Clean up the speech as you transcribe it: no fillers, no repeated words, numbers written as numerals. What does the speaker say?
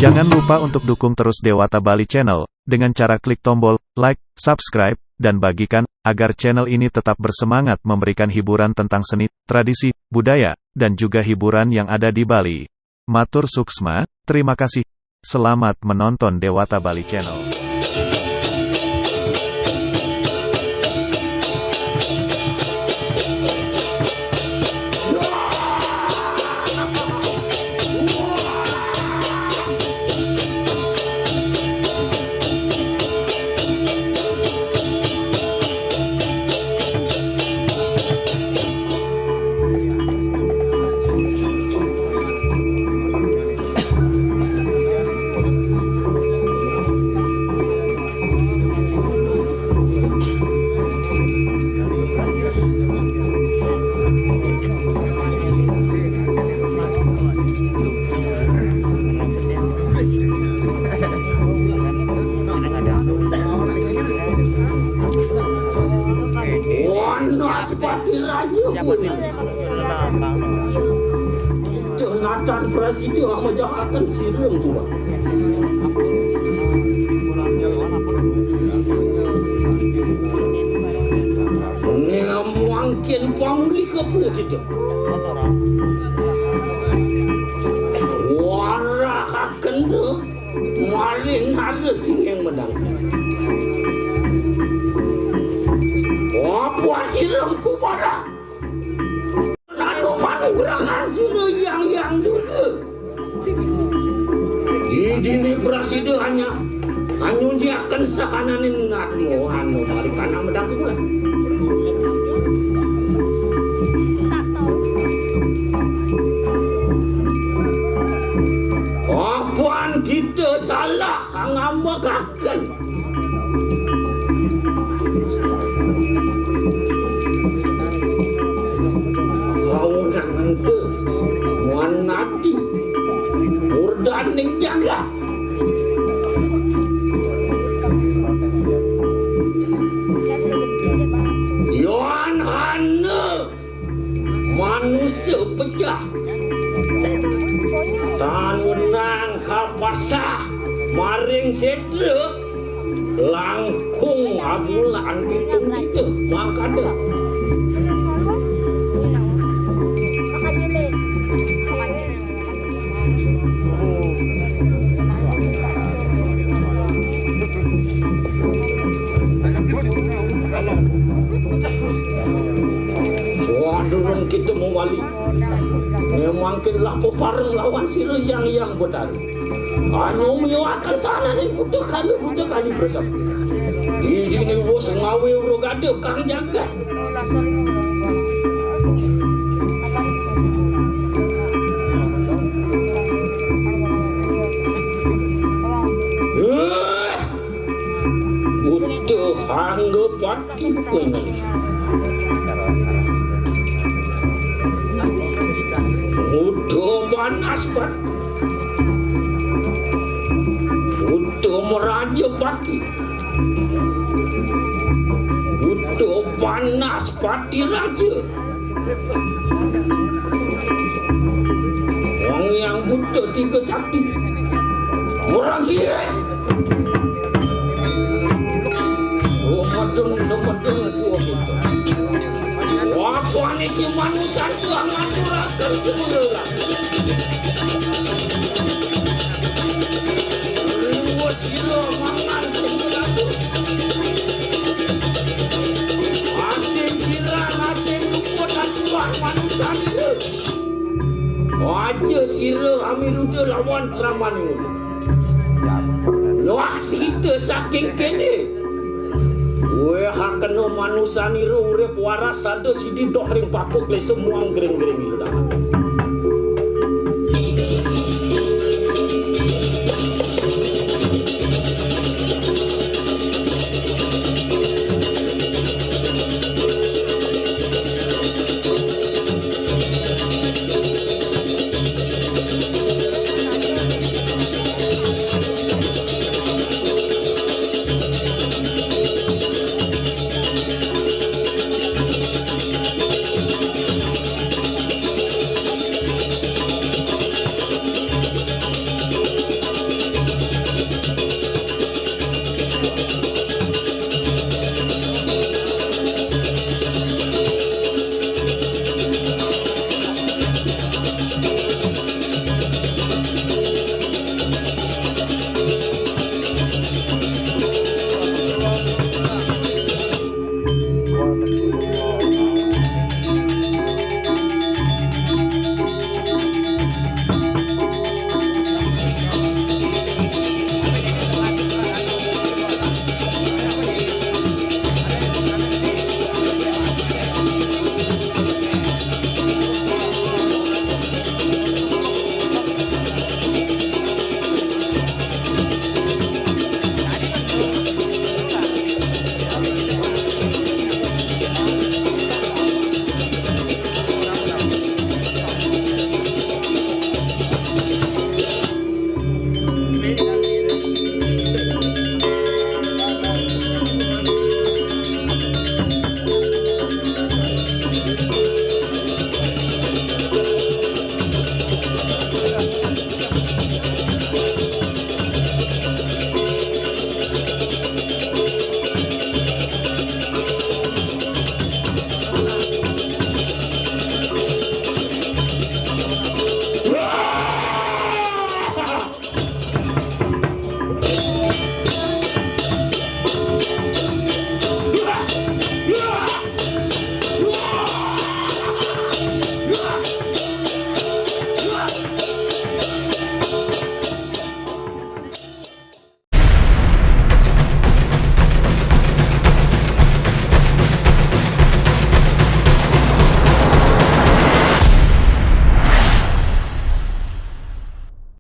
Jangan lupa untuk dukung terus Dewata Bali Channel, dengan cara klik tombol like, subscribe, dan bagikan, agar channel ini tetap bersemangat memberikan hiburan tentang seni, tradisi, budaya, dan juga hiburan yang ada di Bali. Matur suksma, terima kasih. Selamat menonton Dewata Bali Channel. Jonathan Presiden menjahatkan sirum juga. Mungkin pangli ke pula kita. Warahakan deh, maling ada sing yang menang. Apa sirum kubara? Gerakan suruh yang juga di dini presiden hanya akan sahananin ngatmu mari kana medang pula apaan kita salah ngambakakan wanati urdaning jaga Yohan hana manusia pecah tanunang kapasah maring sedra langkung abulan pitung kita makada kita mewali memangkinlah pepareng lawan sila yang benar anu menyewakan sana dan budak kali bersama ini bos ngawe urugade kang jaga budak hangga pati punya udah panas pak udah meraja pati udah panas pati raja orang yang udah tiga sakti meragi madeng dua kita wakuan iki manusia tuh ngaturakan semula riwet sila mangan semula tuh asin kira asin luput atuah manusia itu aja sila amiruda lawan keraman ini wah kita saking kene we hakeno manusia niru urip waras ada sidi dok ring papuk le semua gereng-gereng itu dah